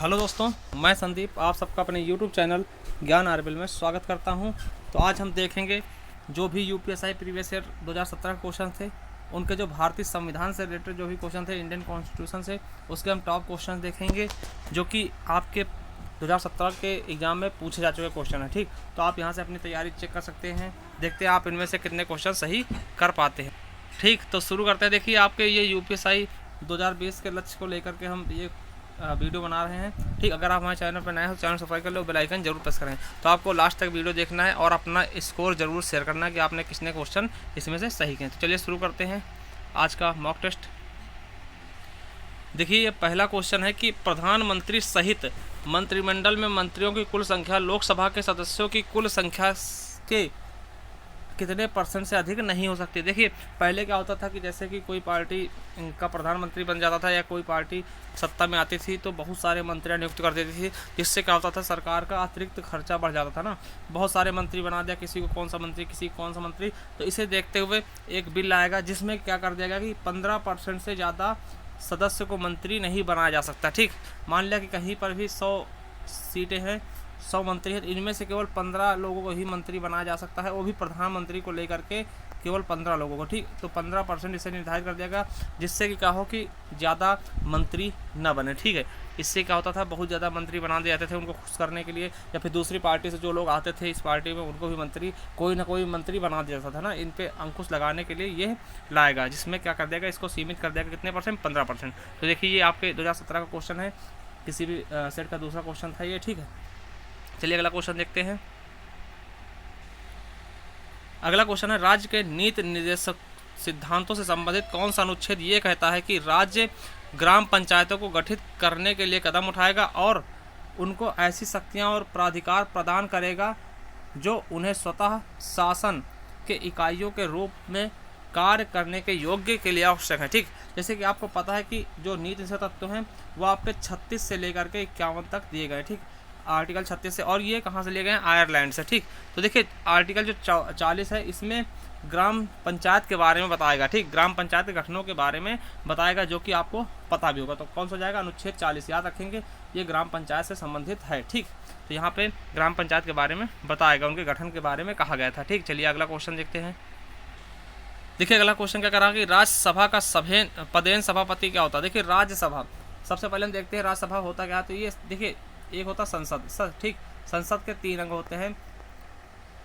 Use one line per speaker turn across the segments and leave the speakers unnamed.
Hello दोस्तों, मैं संदीप आप सबका अपने यूट्यूब चैनल ज्ञान आरबिल में स्वागत करता हूं। तो आज हम देखेंगे जो भी यूपीएसआई प्रीवियस ईयर 2017 क्वेश्चन थे, उनके जो भारतीय संविधान से रिलेटेड जो भी क्वेश्चन थे, इंडियन कॉन्स्टिट्यूशन से, उसके हम टॉप क्वेश्चन देखेंगे जो कि आपके 2017 के एग्ज़ाम में पूछे जा चुके क्वेश्चन है। ठीक, तो आप यहाँ से अपनी तैयारी चेक कर सकते हैं, देखते हैं आप इनमें से कितने क्वेश्चन सही कर पाते हैं। ठीक, तो शुरू करते हैं। देखिए, आपके ये यूपीएसआई 2020 के लक्ष्य को लेकर के हम ये वीडियो बना रहे हैं। ठीक, अगर आप हमारे चैनल पर नए हो, चैनल सब्सक्राइब कर लो, बेल आइकन जरूर प्रेस करें। तो आपको लास्ट तक वीडियो देखना है और अपना स्कोर जरूर शेयर करना है कि आपने कितने क्वेश्चन इसमें से सही किए। तो चलिए शुरू करते हैं आज का मॉक टेस्ट। देखिए, ये पहला क्वेश्चन है कि प्रधानमंत्री सहित मंत्रिमंडल में मंत्रियों की कुल संख्या लोकसभा के सदस्यों की कुल संख्या के कितने % से अधिक नहीं हो सकती। देखिए, पहले क्या होता था कि जैसे कि कोई पार्टी का प्रधानमंत्री बन जाता था या कोई पार्टी सत्ता में आती थी तो बहुत सारे मंत्रियां नियुक्त कर देती थी, जिससे क्या होता था, सरकार का अतिरिक्त खर्चा बढ़ जाता था ना। बहुत सारे मंत्री बना दिया, किसी को कौन सा मंत्री, किसी को कौन सा मंत्री। तो इसे देखते हुए एक बिल आएगा जिसमें क्या कर दिया गया कि 15% से ज़्यादा सदस्य को मंत्री नहीं बनाया जा सकता। ठीक, मान लिया कि कहीं पर भी 100 सीटें हैं, 100 मंत्री है, तो इनमें से केवल 15 लोगों को ही मंत्री बनाया जा सकता है, वो भी प्रधानमंत्री को लेकर के केवल 15 लोगों को। ठीक, तो 15% इसे निर्धारित कर दिया गया, जिससे कि क्या हो कि ज़्यादा मंत्री न बने। ठीक है, इससे क्या होता था, बहुत ज़्यादा मंत्री बना दिए जाते थे उनको खुश करने के लिए, या फिर दूसरी पार्टी से जो लोग आते थे इस पार्टी में उनको भी मंत्री, कोई ना कोई मंत्री बना दिया जाता था ना। इन पर अंकुश लगाने के लिए ये लाएगा, जिसमें क्या कर देगा, इसको सीमित कर देगा कितने %? 15%। तो देखिए, ये आपके 2017 का क्वेश्चन है, किसी भी सेट का दूसरा क्वेश्चन था ये। ठीक है, चलिए अगला क्वेश्चन देखते हैं। अगला क्वेश्चन है, राज्य के नीति निर्देशक सिद्धांतों से संबंधित कौन सा अनुच्छेद ये कहता है कि राज्य ग्राम पंचायतों को गठित करने के लिए कदम उठाएगा और उनको ऐसी शक्तियां और प्राधिकार प्रदान करेगा जो उन्हें स्वतः शासन के इकाइयों के रूप में कार्य करने के योग्य के लिए आवश्यक है। ठीक, जैसे कि आपको पता है कि जो नीति निर्देशक तत्व हैं वो आपके 36 से लेकर के 51 तक दिए गए। ठीक, आर्टिकल 36 से, और ये कहाँ से लिए गए हैं? आयरलैंड से। ठीक, तो देखिए, आर्टिकल जो 40 है इसमें ग्राम पंचायत के बारे में बताएगा। ठीक, ग्राम पंचायत के गठनों के बारे में बताएगा, जो कि आपको पता भी होगा। तो कौन सा हो जाएगा? अनुच्छेद 40। याद रखेंगे, ये ग्राम पंचायत से संबंधित है। ठीक, तो यहाँ पे ग्राम पंचायत के बारे में बताएगा, उनके गठन के बारे में कहा गया था। ठीक, चलिए अगला क्वेश्चन देखते हैं। देखिए, अगला क्वेश्चन क्या करा कि राज्यसभा का पदेन सभापति क्या होता है। देखिए, राज्यसभा, सबसे पहले हम देखते हैं राज्यसभा होता क्या है। तो ये देखिए, एक होता संसद। ठीक, संसद के 3 अंग होते हैं,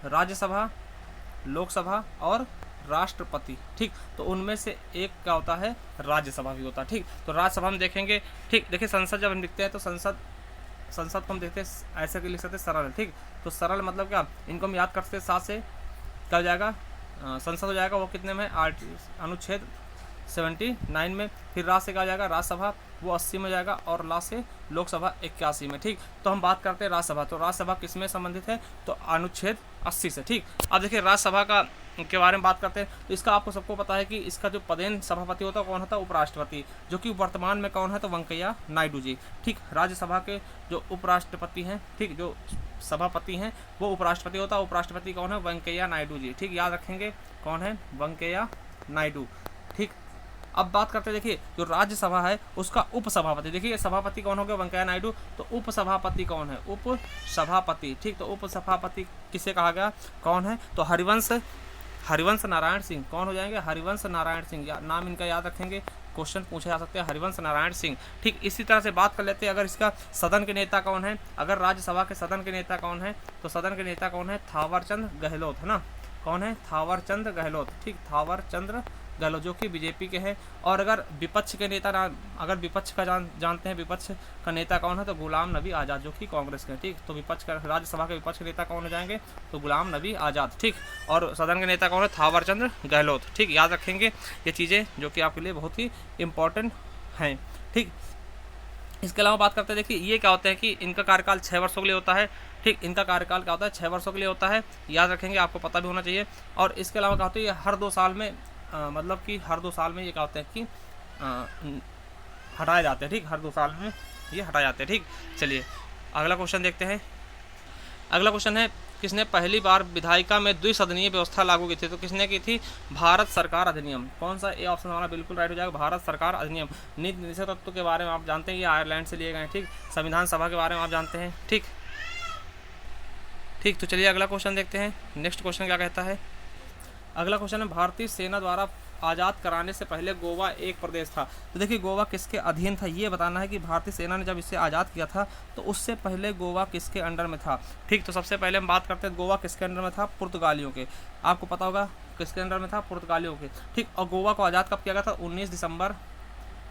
राज्यसभा, लोकसभा और राष्ट्रपति। ठीक, तो उनमें से एक क्या होता है? राज्यसभा भी होता है। ठीक, तो राज्यसभा हम देखेंगे। ठीक, देखिए, संसद जब हम लिखते हैं तो संसद को हम देखते हैं ऐसे लिख सकते हैं, सरल। ठीक, तो सरल मतलब क्या, इनको हम याद करते हैं, 7 से क्या हो जाएगा? संसद हो जाएगा, वो कितने में? अनुच्छेद 79 में। फिर राज्य से क्या हो जाएगा? राज्यसभा, वो 80 में जाएगा, और ला से लोकसभा 81 में। ठीक, तो हम बात करते हैं राज्यसभा। तो राज्यसभा किस में संबंधित है? तो अनुच्छेद 80 से। ठीक, अब देखिए, राज्यसभा का के बारे में बात करते हैं तो इसका आपको सबको पता है कि इसका जो पदेन सभापति होता है कौन होता है? उपराष्ट्रपति, जो कि वर्तमान में कौन है? तो वेंकैया नायडू जी। ठीक, राज्यसभा के जो उपराष्ट्रपति हैं, ठीक, जो सभापति हैं वो उपराष्ट्रपति होता है। उपराष्ट्रपति कौन है? वेंकैया नायडू जी। ठीक, याद रखेंगे कौन है? वेंकैया नायडू। ठीक, अब बात करते हैं, देखिए, जो राज्यसभा है उसका उपसभापति। देखिए, सभापति कौन हो गया? वेंकैया नायडू। तो उपसभापति कौन है? उपसभापति। ठीक, तो उपसभापति किसे कहा गया? कौन है? तो हरिवंश नारायण सिंह। कौन हो जाएंगे? हरिवंश नारायण सिंह। नाम इनका याद रखेंगे, क्वेश्चन पूछे जा सकते हैं, हरिवंश नारायण सिंह। ठीक, इसी तरह से बात कर लेते हैं, अगर इसका सदन के नेता कौन है, अगर राज्यसभा के सदन के नेता कौन है, तो सदन के नेता कौन है? थावरचंद गहलोत, है ना। कौन है? थावरचंद गहलोत। ठीक, थावरचंद गहलोत, जो कि बीजेपी के हैं। और अगर विपक्ष के नेता अगर विपक्ष का जानते हैं, विपक्ष का नेता कौन है? तो गुलाम नबी आज़ाद, जो कि कांग्रेस के। ठीक, तो विपक्ष का, राज्यसभा के विपक्ष के नेता कौन हो जाएंगे? तो गुलाम नबी आज़ाद। ठीक, और सदन के नेता कौन है? थावरचंद गहलोत। ठीक, याद रखेंगे ये चीज़ें, जो कि आपके लिए बहुत ही इंपॉर्टेंट हैं। ठीक, इसके अलावा बात करते हैं, देखिए, ये क्या होता है कि इनका कार्यकाल 6 वर्षों के लिए होता है। ठीक, इनका कार्यकाल क्या होता है? 6 वर्षों के लिए होता है, याद रखेंगे, आपको पता भी होना चाहिए। और इसके अलावा क्या होता है, ये हर 2 साल में मतलब कि हर 2 साल में ये क्या होता है कि हटाए जाते हैं। ठीक, हर 2 साल में ये हटाए जाते हैं। ठीक, चलिए अगला क्वेश्चन देखते हैं। अगला क्वेश्चन है, किसने पहली बार विधायिका में द्विसदनीय व्यवस्था लागू की थी? तो किसने की थी? भारत सरकार अधिनियम। कौन सा? ए ऑप्शन हमारा बिल्कुल राइट हो जाएगा, भारत सरकार अधिनियम। नीति निर्देशक तत्व के बारे में आप जानते हैं, ये आयरलैंड से लिए गए हैं। ठीक, संविधान सभा के बारे में आप जानते हैं। ठीक, तो चलिए अगला क्वेश्चन देखते हैं। नेक्स्ट क्वेश्चन क्या कहता है? अगला क्वेश्चन है, भारतीय सेना द्वारा आज़ाद कराने से पहले गोवा एक प्रदेश था। तो देखिए गोवा किसके अधीन था, ये बताना है कि भारतीय सेना ने जब इसे आज़ाद किया था तो उससे पहले गोवा किसके अंडर में था। ठीक, तो सबसे पहले हम बात करते हैं गोवा किसके अंडर में था? पुर्तगालियों के। आपको पता होगा किसके अंडर में था? पुर्तगालियों के। ठीक, और गोवा को आज़ाद कब किया गया था? 19 दिसंबर,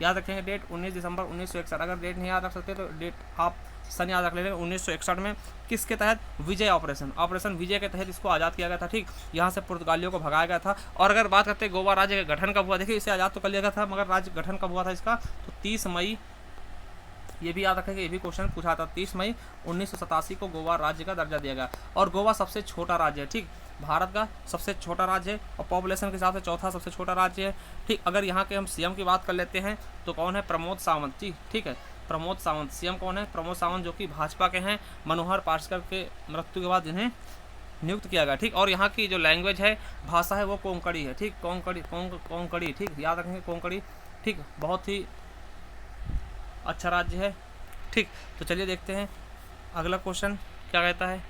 याद रखेंगे डेट, 19 दिसंबर 1961। अगर डेट नहीं याद रख सकते तो डेट आप सन याद रख लेंगे। 1961 में किसके तहत? विजय ऑपरेशन विजय के तहत इसको आज़ाद किया गया था। ठीक, यहाँ से पुर्तगालियों को भगाया गया था। और अगर बात करते हैं गोवा राज्य का गठन कब हुआ, देखिए इसे आज़ाद तो कर लिया गया था मगर राज्य गठन कब हुआ था इसका? तो 30 मई, ये भी याद रखेंगे, ये भी क्वेश्चन पूछा था। 30 मई 1987 को गोवा राज्य का दर्जा दिया गया। और गोवा सबसे छोटा राज्य है। ठीक, भारत का सबसे छोटा राज्य है और पॉपुलेशन के हिसाब से चौथा सबसे छोटा राज्य है। ठीक, अगर यहाँ के हम सीएम की बात कर लेते हैं तो कौन है? प्रमोद सावंत जी। ठीक है, प्रमोद सावंत सीएम कौन है? प्रमोद सावंत, जो कि भाजपा के हैं। मनोहर पार्रिकर के मृत्यु के बाद इन्हें नियुक्त किया गया। ठीक, और यहाँ की जो लैंग्वेज है, भाषा है, वो कोंकणी है। ठीक, कोंकणी। ठीक, याद रखेंगे कोंकणी। ठीक, बहुत ही अच्छा राज्य है। ठीक, तो चलिए देखते हैं अगला क्वेश्चन क्या कहता है।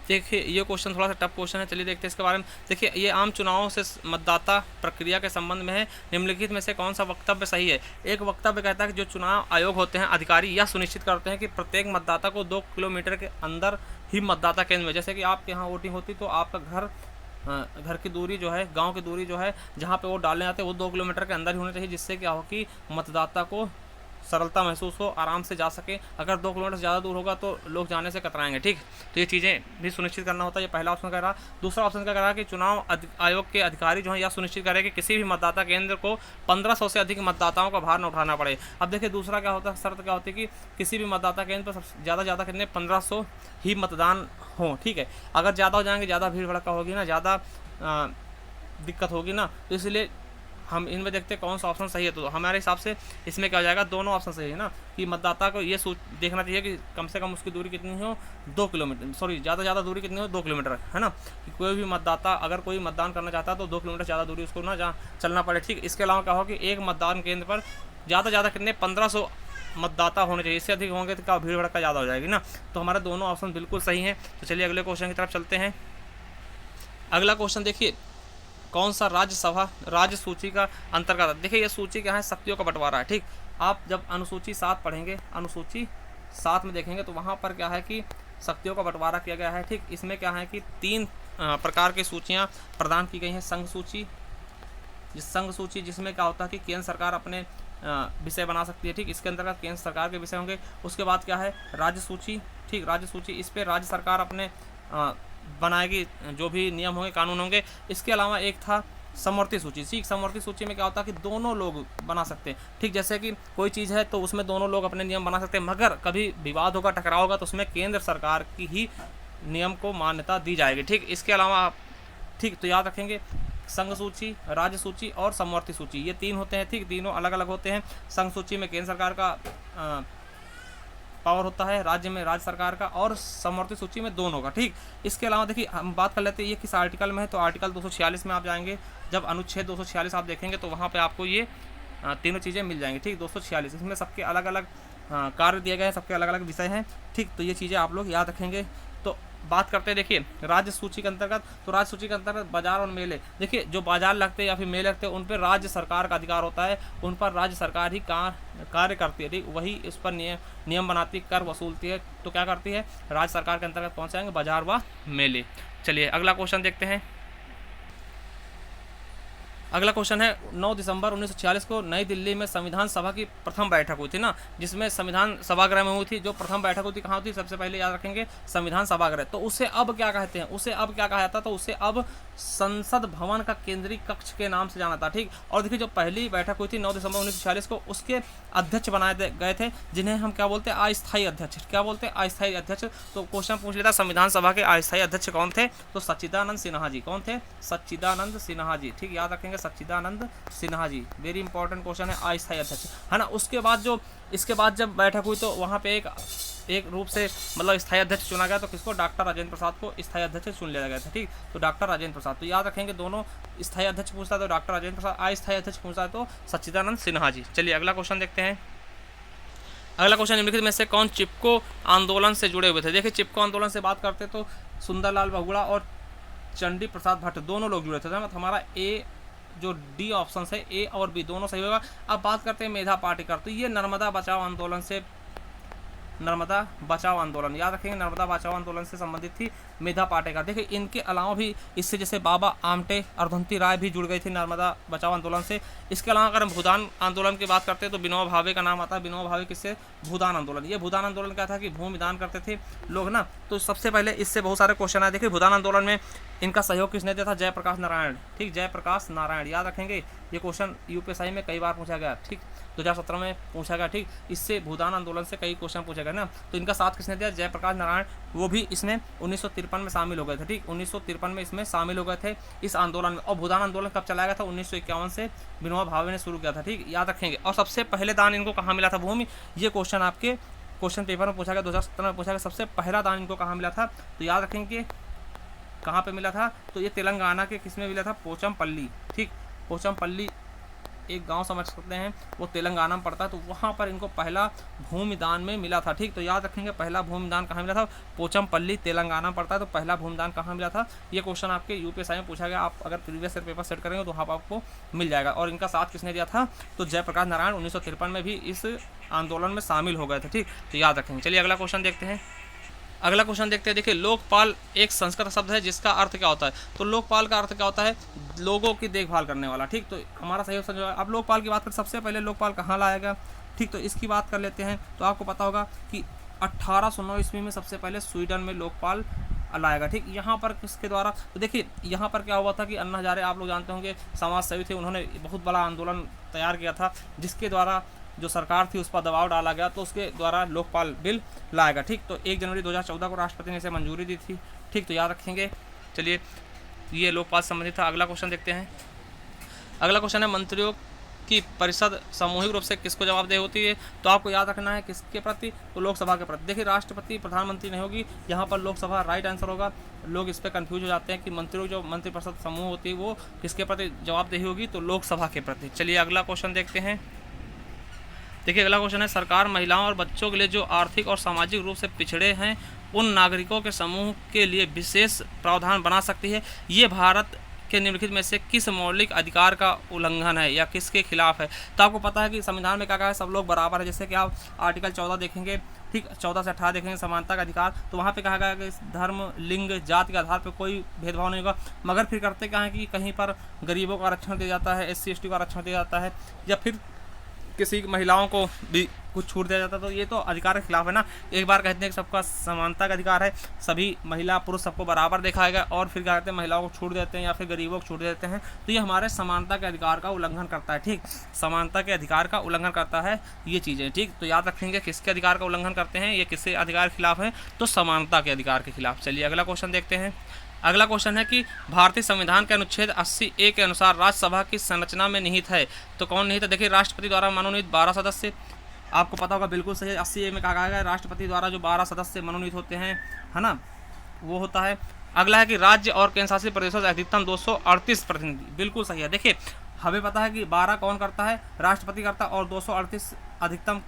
देखिए ये क्वेश्चन थोड़ा सा टफ क्वेश्चन है, चलिए देखते हैं इसके बारे में। देखिए ये आम चुनावों से मतदाता प्रक्रिया के संबंध में है, निम्नलिखित में से कौन सा वक्तव्य सही है? एक वक्तव्य कहता है कि जो चुनाव आयोग होते हैं अधिकारी यह सुनिश्चित करते हैं कि प्रत्येक मतदाता को 2 किलोमीटर के अंदर ही मतदाता केंद्र में, जैसे कि आपके यहाँ वोटिंग होती तो आपका घर की दूरी जो है, गाँव की दूरी जो है जहाँ पर वोट डालने आते हैं वो 2 किलोमीटर के अंदर ही होनी चाहिए, जिससे क्या हो कि मतदाता को सरलता महसूस हो, आराम से जा सके। अगर 2 किलोमीटर से ज़्यादा दूर होगा तो लोग जाने से कतराएंगे। ठीक, तो ये चीज़ें भी सुनिश्चित करना होता है। ये पहला ऑप्शन कह रहा। दूसरा ऑप्शन क्या कह रहा कि चुनाव आयोग के अधिकारी जो है यह सुनिश्चित करें कि किसी भी मतदाता केंद्र को 1500 से अधिक मतदाताओं का भार न उठाना पड़े। अब देखिए दूसरा क्या होता है, शर्त क्या होती है कि किसी भी मतदाता केंद्र पर ज़्यादा कितने 1500 ही मतदान हो। ठीक है, अगर ज़्यादा हो जाएंगे, ज़्यादा भीड़ भड़का होगी ना, ज़्यादा दिक्कत होगी ना, तो इसलिए हम इनमें देखते हैं कौन सा ऑप्शन सही है। तो हमारे हिसाब से इसमें क्या हो जाएगा? दोनों ऑप्शन सही है ना, कि मतदाता को ये देखना चाहिए कि कम से कम उसकी दूरी कितनी हो? 2 किलोमीटर, सॉरी ज़्यादा दूरी कितनी हो? 2 किलोमीटर, है ना। कि कोई भी मतदाता अगर कोई मतदान करना चाहता है तो 2 किलोमीटर ज़्यादा दूरी उसको ना जहाँ चलना पड़े। ठीक, इसके अलावा क्या हो कि एक मतदान केंद्र पर ज़्यादा कितने 1500 मतदाता होने चाहिए, इससे अधिक होंगे तो क्या भीड़ भड़का ज़्यादा हो जाएगी ना। तो हमारे दोनों ऑप्शन बिल्कुल सही हैं। तो चलिए अगले क्वेश्चन की तरफ चलते हैं। अगला क्वेश्चन देखिए, कौन सा राज्य सूची का अंतर्गत? देखिए ये सूची क्या है? शक्तियों का बंटवारा है। ठीक, आप जब अनुसूची 7 पढ़ेंगे, अनुसूची 7 में देखेंगे तो वहाँ पर क्या है कि शक्तियों का बंटवारा किया गया है। ठीक, इसमें क्या है कि 3 प्रकार की सूचियाँ प्रदान की गई हैं। संघ सूची जिसमें क्या होता है कि केंद्र सरकार अपने विषय बना सकती है। ठीक, इसके अंतर्गत केंद्र सरकार के विषय होंगे। उसके बाद क्या है? राज्य सूची। ठीक, राज्य सूची, इस पर राज्य सरकार अपने बनाएगी, जो भी नियम होंगे, कानून होंगे। इसके अलावा एक था समवर्ती सूची। ठीक, समवर्ती सूची में क्या होता है कि दोनों लोग बना सकते हैं। ठीक, जैसे कि कोई चीज़ है तो उसमें दोनों लोग अपने नियम बना सकते हैं, मगर कभी विवाद होगा, टकराव होगा तो उसमें केंद्र सरकार की ही नियम को मान्यता दी जाएगी। ठीक, इसके अलावा ठीक, तो याद रखेंगे संघ सूची, राज्य सूची और समवर्ती सूची, ये 3 होते हैं। ठीक, तीनों अलग अलग होते हैं। संघ सूची में केंद्र सरकार का पावर होता है, राज्य में राज्य सरकार का, और समवर्ती सूची में दोनों का। ठीक, इसके अलावा देखिए हम बात कर लेते हैं ये किस आर्टिकल में है। तो आर्टिकल 246 में आप जाएंगे, जब अनुच्छेद 246 आप देखेंगे तो वहाँ पे आपको ये तीनों चीज़ें मिल जाएंगी। ठीक, 246, इसमें सबके अलग अलग कार्य दिए गए हैं, सबके अलग अलग विषय हैं। ठीक, तो ये चीज़ें आप लोग याद रखेंगे। तो बात करते हैं, देखिए राज्य सूची के अंतर्गत, तो राज्य सूची के अंतर्गत बाजार और मेले, देखिए जो बाजार लगते हैं या फिर मेले लगते हैं उन पर राज्य सरकार का अधिकार होता है, उन पर राज्य सरकार ही कार्य करती है। ठीक, वही इस पर नियम बनाती है, कर वसूलती है। तो क्या करती है? राज्य सरकार के अंतर्गत पहुँच जाएंगे बाजार व मेले। चलिए अगला क्वेश्चन देखते हैं। अगला क्वेश्चन है 9 दिसंबर 1946 को नई दिल्ली में संविधान सभा की प्रथम बैठक हुई थी ना, जिसमें संविधान सभागृह में हुई थी। जो प्रथम बैठक हुई थी कहाँ हुई थी? सबसे पहले याद रखेंगे संविधान सभागृह। तो उसे अब क्या कहते हैं? उसे अब क्या कहा जाता? तो उसे अब संसद भवन का केंद्रीय कक्ष के नाम से जाना था। ठीक, और देखिए जो पहली बैठक हुई थी 9 दिसंबर 1946 को, उसके अध्यक्ष बनाए गए थे, जिन्हें हम क्या बोलते हैं? अस्थायी अध्यक्ष। क्या बोलते हैं? अस्थायी अध्यक्ष। तो क्वेश्चन पूछ लेता संविधान सभा के अस्थायी अध्यक्ष कौन थे? तो सच्चिदानंद सिन्हा जी। कौन थे? सच्चिदानंद सिन्हा जी। ठीक, याद रखेंगे सच्चिदानंद Sinha ji. Very important question है, अस्थायी अध्यक्ष, है ना। उसके बाद जो इसके बाद जब बैठक हुई तो वहाँ पे एक रूप से मतलब स्थायी अध्यक्ष चुना गया, तो किसको, डॉक्टर राजेंद्र प्रसाद को स्थायी अध्यक्ष चुन लिया गया था, ठीक। तो डॉक्टर राजेंद्र प्रसाद, तो याद रखेंगे दोनों स्थायी अध्यक्ष पूछता है तो डॉक्टर राजेंद्र प्रसाद, अस्थायी अध्यक्ष पूछता है तो सच्चिदानंद सिन्हा जी। चलिए अगला क्वेश्चन देखते हैं। अगला क्वेश्चन, निम्नलिखित में से कौन चिपको आंदोलन से जुड़े हुए थे। देखिए चिपको आंदोलन से बात करते तो सुंदरलाल बहुगुणा और चंडी प्रसाद भट्ट दोनों लोग जुड़े थे, मतलब हमारा ए जो डी ऑप्शन है, ए और बी दोनों सही होगा। अब बात करते हैं मेधा पाटेकर, तो ये नर्मदा बचाओ आंदोलन से, नर्मदा बचाओ आंदोलन याद रखेंगे, नर्मदा बचाओ आंदोलन से संबंधित थी मेधा पाटेकर। देखिए इनके अलावा भी इससे जैसे बाबा आमटे अर्धंती राय भी जुड़ गई थी नर्मदा बचाओ आंदोलन से। इसके अलावा अगर हम भूदान आंदोलन की बात करते हैं तो विनोबा भावे का नाम आता है। विनोबा भावे किससे, भूदान आंदोलन। ये भूदान आंदोलन क्या था कि भूमि दान करते थे लोग ना, तो सबसे पहले इससे बहुत सारे क्वेश्चन आए। देखिए भूदान आंदोलन में इनका सहयोग किसने दिया था, जयप्रकाश नारायण, ठीक, जयप्रकाश नारायण याद रखेंगे। ये क्वेश्चन यूपीएससी में कई बार पूछा गया, ठीक, 2017 में पूछा गया, ठीक। इससे भूदान आंदोलन से कई क्वेश्चन पूछे गए ना, तो इनका साथ किसने दिया, जयप्रकाश नारायण। वो भी इसमें 1953 में शामिल हो गए थे, ठीक, 1953 में इसमें शामिल हो गए थे इस आंदोलन में। और भूदान आंदोलन कब चलाया गया था, 1951 से विनोबा भावे ने शुरू किया था, ठीक, याद रखेंगे। और सबसे पहले दान इनको कहाँ मिला था, भूमि, ये क्वेश्चन आपके क्वेश्चन पेपर में पूछा गया, 2017 में पूछा गया, सबसे पहला दान इनको कहाँ मिला था, तो याद रखेंगे कहाँ पे मिला था, तो ये तेलंगाना के किसमें मिला था, पोचमपल्ली, ठीक, पोचमपल्ली एक गांव समझ सकते हैं, वो तेलंगाना में पड़ता है, तो वहाँ पर इनको पहला भूमि दान में मिला था, ठीक। तो याद रखेंगे पहला भूमि दान कहाँ मिला था, पोचमपल्ली तेलंगाना में पड़ता है, तो पहला भूमि दान कहाँ मिला था। ये क्वेश्चन आपके यूपीएससी में पूछा गया, आप अगर प्रीवियस ईयर पेपर सेट करेंगे तो वहाँ पर आपको मिल जाएगा। और इनका साथ किसने दिया था, तो जयप्रकाश नारायण 1953 में भी इस आंदोलन में शामिल हो गए थे, ठीक, तो याद रखेंगे। चलिए अगला क्वेश्चन देखते हैं। अगला क्वेश्चन देखते हैं। देखिए लोकपाल एक संस्कृत शब्द है जिसका अर्थ क्या होता है, तो लोकपाल का अर्थ क्या होता है, लोगों की देखभाल करने वाला, ठीक। तो हमारा सही ऑप्शन जो है, अब लोकपाल की बात करें, सबसे पहले लोकपाल कहाँ लाया गया, ठीक, तो इसकी बात कर लेते हैं। तो आपको पता होगा कि 1809 ईस्वी में सबसे पहले स्वीडन में लोकपाल लाएगा, ठीक। यहाँ पर किसके द्वारा, तो देखिए यहाँ पर क्या हुआ था कि अन्ना हजारे, आप लोग जानते होंगे, समाज सेवी थे, उन्होंने बहुत बड़ा आंदोलन तैयार किया था जिसके द्वारा जो सरकार थी उस पर दबाव डाला गया, तो उसके द्वारा लोकपाल बिल लाएगा, ठीक। तो 1 जनवरी 2014 को राष्ट्रपति ने इसे मंजूरी दी थी, ठीक, तो याद रखेंगे। चलिए ये लोकपाल संबंधित था। अगला क्वेश्चन देखते हैं। अगला क्वेश्चन है मंत्रियों की परिषद सामूहिक रूप से किसको जवाबदेह होती है, तो आपको याद रखना है किसके प्रति, तो लोकसभा के प्रति। देखिए राष्ट्रपति प्रधानमंत्री नहीं होगी, यहाँ पर लोकसभा राइट आंसर होगा। लोग इस पर कंफ्यूज हो जाते हैं कि मंत्रियों जो मंत्रिपरिषद समूह होती है वो किसके प्रति जवाबदेही होगी, तो लोकसभा के प्रति। चलिए अगला क्वेश्चन देखते हैं। देखिए अगला क्वेश्चन है, सरकार महिलाओं और बच्चों के लिए जो आर्थिक और सामाजिक रूप से पिछड़े हैं उन नागरिकों के समूह के लिए विशेष प्रावधान बना सकती है। ये भारत के निम्नलिखित में से किस मौलिक अधिकार का उल्लंघन है या किसके खिलाफ है। तो आपको पता है कि संविधान में क्या कहा है, सब लोग बराबर है। जैसे कि आप आर्टिकल 14 देखेंगे, ठीक, 14 से 18 देखेंगे समानता का अधिकार, तो वहाँ पे कहा गया कि धर्म, लिंग, जाति के आधार पर कोई भेदभाव नहीं होगा। मगर फिर करते क्या है कि कहीं पर गरीबों को आरक्षण दिया जाता है, SC ST को आरक्षण दिया जाता है, या फिर किसी महिलाओं को भी कुछ छूट दिया जाता है, तो ये तो अधिकार के खिलाफ है ना। एक बार कहते हैं कि सबका समानता का अधिकार है, सभी महिला पुरुष सबको बराबर देखा जाएगा, और फिर क्या कहते हैं महिलाओं को छूट देते हैं या फिर गरीबों को छूट देते हैं, तो ये हमारे समानता के अधिकार का उल्लंघन करता है, ठीक, समानता के अधिकार का उल्लंघन करता है ये चीज़ें, ठीक। तो याद रखेंगे किसके अधिकार का उल्लंघन करते हैं, ये किसके अधिकार के खिलाफ है, तो समानता के अधिकार के खिलाफ। चलिए अगला क्वेश्चन देखते हैं। अगला क्वेश्चन है कि भारतीय संविधान के अनुच्छेद 80A के अनुसार राज्यसभा की संरचना में निहित है, तो कौन निहित है। देखिए राष्ट्रपति द्वारा मनोनीत 12 सदस्य, आपको पता होगा, बिल्कुल सही। 80A में कहा गया है राष्ट्रपति द्वारा जो 12 सदस्य मनोनीत होते हैं, है ना, वो होता है। अगला है कि राज्य और केंद्र शासित प्रदेशों से अधिकतम 238 प्रतिनिधि, बिल्कुल सही है। देखिए हमें पता है कि 12 कौन करता है, राष्ट्रपति करता है, और 238 अधिकतम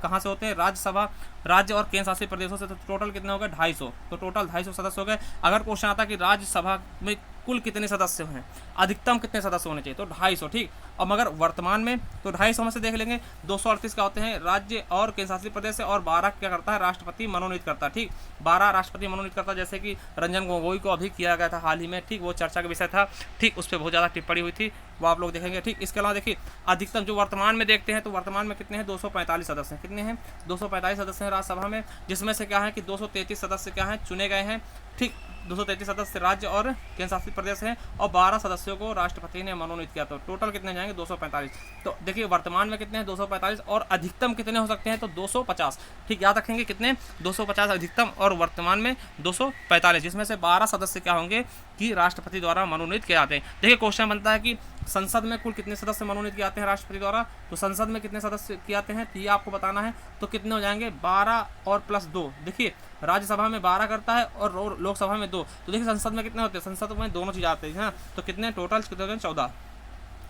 कहाँ से होते हैं, राज्यसभा, राज्य और केंद्र शासित प्रदेशों से। तो टोटल कितने हो गए, 250, तो टोटल 250 सदस्य हो गए। अगर क्वेश्चन आता है कि राज्यसभा में कुल कितने सदस्य हैं, अधिकतम कितने सदस्य होने चाहिए, तो 250, ठीक। और मगर वर्तमान में तो 250 में से देख लेंगे 238 का होते हैं राज्य और केंद्र शासित प्रदेश से, और 12 क्या करता है, राष्ट्रपति मनोनीत करता है, ठीक, 12 राष्ट्रपति मनोनीत करता है। जैसे कि रंजन गोगोई को अभी किया गया था हाल ही में, ठीक, वो चर्चा का विषय था, ठीक, उस पर बहुत ज़्यादा टिप्पणी हुई थी, वो आप लोग देखेंगे, ठीक। इसके अलावा देखिए अधिकतम जो वर्तमान में देखते हैं, तो वर्तमान में कितने हैं, 245 सदस्य हैं। कितने हैं, 245 सदस्य हैं राज्यसभा में, जिसमें से क्या है कि 233 सदस्य क्या हैं, चुने गए हैं, ठीक, 233 सदस्य राज्य और केंद्र शासित प्रदेश हैं, और 12 सदस्यों को राष्ट्रपति ने मनोनीत किया। तो टोटल कितने जाएंगे, 245। तो देखिए वर्तमान में कितने हैं, 245, और अधिकतम कितने हो सकते हैं, तो 250, ठीक, याद रखेंगे कितने, 250 अधिकतम, और वर्तमान में 245, जिसमें से 12 सदस्य क्या होंगे कि राष्ट्रपति द्वारा मनोनीत किए जाते हैं। देखिए क्वेश्चन बनता है कि संसद में कुल कितने सदस्य मनोनीत किए जाते हैं राष्ट्रपति द्वारा, तो संसद में कितने सदस्य किए जाते हैं तो ये आपको बताना है। तो कितने हो जाएंगे 12 और प्लस 2, देखिए राज्यसभा में 12 करता है और लोकसभा में 2, तो देखिए संसद में कितने होते हैं, संसद में दोनों चीज़ आते हैं, तो कितने टोटल कितने होते हैं 14।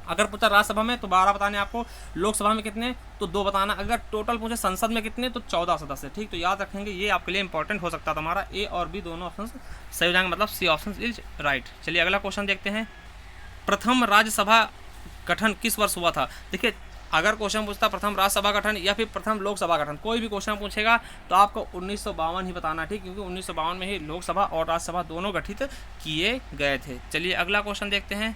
अगर पूछा राज्यसभा में तो 12 बताने आपको, लोकसभा में कितने तो 2 बताना, अगर टोटल पूछे संसद में कितने तो 14 सदस्य। ठीक, तो याद रखेंगे, ये आपके लिए इंपॉर्टेंट हो सकता है। हमारा ए और बी दोनों ऑप्शन सही हो जाएंगे, मतलब सी ऑप्शन इज राइट। चलिए अगला क्वेश्चन देखते हैं। प्रथम राज्यसभा गठन किस वर्ष हुआ था। देखिए अगर क्वेश्चन पूछता प्रथम राज्यसभा गठन या फिर प्रथम लोकसभा गठन, कोई भी क्वेश्चन पूछेगा तो आपको 1952 ही बताना, ठीक, क्योंकि 1952 में ही लोकसभा और राज्यसभा दोनों गठित किए गए थे। चलिए अगला क्वेश्चन देखते हैं।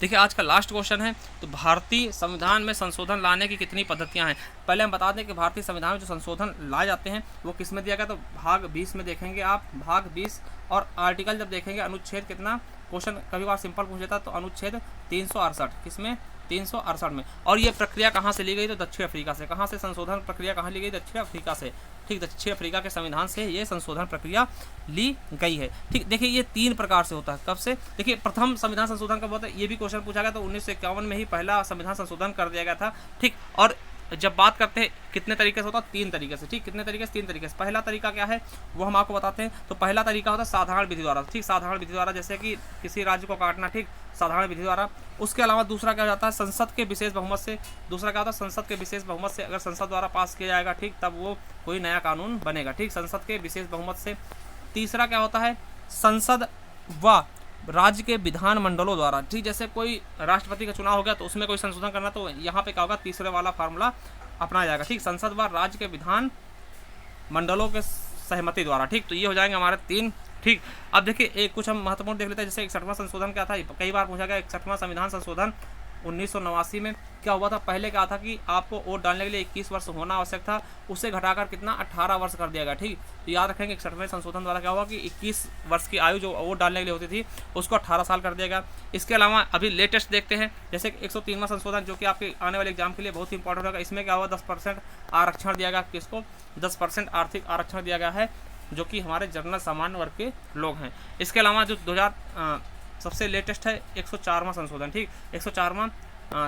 देखिए आज का लास्ट क्वेश्चन है, तो भारतीय संविधान में संशोधन लाने की कितनी पद्धतियां हैं। पहले हम बता दें कि भारतीय संविधान में जो संशोधन लाए जाते हैं वो किस में दिया गया, तो भाग 20 में देखेंगे आप, भाग 20 और आर्टिकल जब देखेंगे अनुच्छेद कितना, क्वेश्चन कभी बार सिंपल पूछ लेता तो अनुच्छेद 368, किसमें 368 में। और ये प्रक्रिया कहाँ से ली गई तो दक्षिण अफ्रीका से। कहाँ से संशोधन प्रक्रिया कहाँ ली गई, दक्षिण अफ्रीका से। ठीक, दक्षिण अफ्रीका के संविधान से ये संशोधन प्रक्रिया ली गई है। ठीक, देखिए ये 3 प्रकार से होता है। कब से, देखिए प्रथम संविधान संशोधन कब होता है, ये भी क्वेश्चन पूछा गया, तो 1951 में ही पहला संविधान संशोधन कर दिया गया था। ठीक, और जब बात करते हैं कितने तरीके से होता है, 3 तरीके से। ठीक, कितने तरीके से, 3 तरीके से। पहला तरीका क्या है वो हम आपको बताते हैं। तो पहला तरीका होता है साधारण विधि द्वारा। ठीक, साधारण विधि द्वारा, जैसे कि किसी राज्य को काटना, ठीक, साधारण विधि द्वारा। उसके अलावा दूसरा क्या हो जाता है, संसद के विशेष बहुमत से। दूसरा क्या होता है, संसद के विशेष बहुमत से, अगर संसद द्वारा पास किया जाएगा, ठीक, तब वो कोई नया कानून बनेगा। ठीक, संसद के विशेष बहुमत से। तीसरा क्या होता है, संसद व राज्य के विधान मंडलों द्वारा। ठीक, जैसे कोई राष्ट्रपति का चुनाव हो गया तो उसमें कोई संशोधन करना, तो यहाँ पे क्या होगा, तीसरे वाला फार्मूला अपनाया जाएगा। ठीक, संसद व राज्य के विधान मंडलों के सहमति द्वारा। ठीक, तो ये हो जाएंगे हमारे 3। ठीक, अब देखिए एक कुछ हम महत्वपूर्ण देख लेते हैं, जैसे 61वां संशोधन क्या था, कई बार पूछा गया। 61वां संविधान संशोधन 1989 में क्या हुआ था, पहले क्या था कि आपको वोट डालने के लिए 21 वर्ष होना आवश्यक था, उसे घटाकर कितना 18 वर्ष कर दिया गया। ठीक, तो याद रखेंगे 61वें संशोधन द्वारा क्या हुआ कि 21 वर्ष की आयु जो वोट डालने के लिए होती थी उसको 18 साल कर दिया गया। इसके अलावा अभी लेटेस्ट देखते हैं, जैसे 103वां संशोधन जो कि आपके आने वाले एग्जाम के लिए बहुत ही इंपॉर्टेंट होगा। इसमें क्या हुआ, 10% आरक्षण दिया गया। किसको, 10% आर्थिक आरक्षण दिया गया है, जो कि हमारे जनरल सामान्य वर्ग के लोग हैं। इसके अलावा जो 2000 सबसे लेटेस्ट है 104वां संशोधन। ठीक, 104वां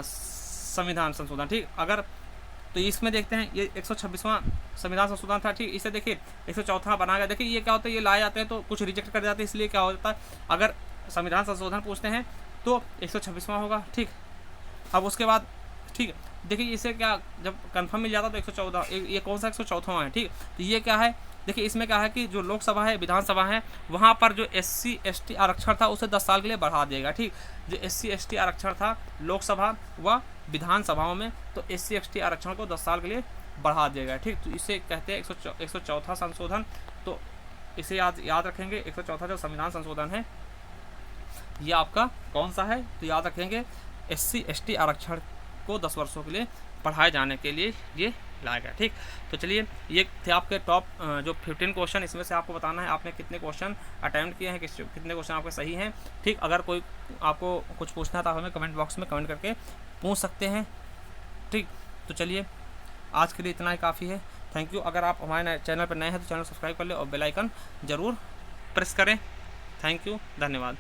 संविधान संशोधन। ठीक, अगर तो इसमें देखते हैं ये 126वां संविधान संशोधन था। ठीक, इसे देखिए 104वां बना गया। देखिए ये क्या होता है, ये लाए जाते हैं तो कुछ रिजेक्ट कर जाते हैं, इसलिए क्या होता है अगर संविधान संशोधन पूछते हैं तो 126वां होगा। ठीक, अब उसके बाद ठीक देखिए इसे क्या जब कंफर्म मिल जाता तो 114, ये कौन सा 104वां है। ठीक, तो ये क्या है, देखिए इसमें क्या है कि जो लोकसभा है, विधानसभा है, वहाँ पर जो SC ST आरक्षण था उसे 10 साल के लिए बढ़ा देगा। ठीक, जो SC ST आरक्षण था लोकसभा व विधानसभाओं में, तो SC ST आरक्षण को 10 साल के लिए बढ़ा देगा। ठीक, तो इसे कहते हैं 104वां संशोधन। तो इसे याद रखेंगे, 104वां जो संविधान संशोधन है ये आपका कौन सा है, तो याद रखेंगे SC ST आरक्षण को 10 वर्षों के लिए पढ़ाए जाने के लिए ये लाया गया। ठीक, तो चलिए ये थे आपके टॉप जो 15 क्वेश्चन। इसमें से आपको बताना है आपने कितने क्वेश्चन अटेम्प्ट किए हैं, कितने क्वेश्चन आपके सही हैं। ठीक, अगर कोई आपको कुछ पूछना था हमें कमेंट बॉक्स में कमेंट करके पूछ सकते हैं। ठीक, तो चलिए आज के लिए इतना ही काफ़ी है। Thank you. अगर आप हमारे चैनल पर नए हैं तो चैनल सब्सक्राइब कर ले और बेल आइकन ज़रूर प्रेस करें। थैंक यू, धन्यवाद।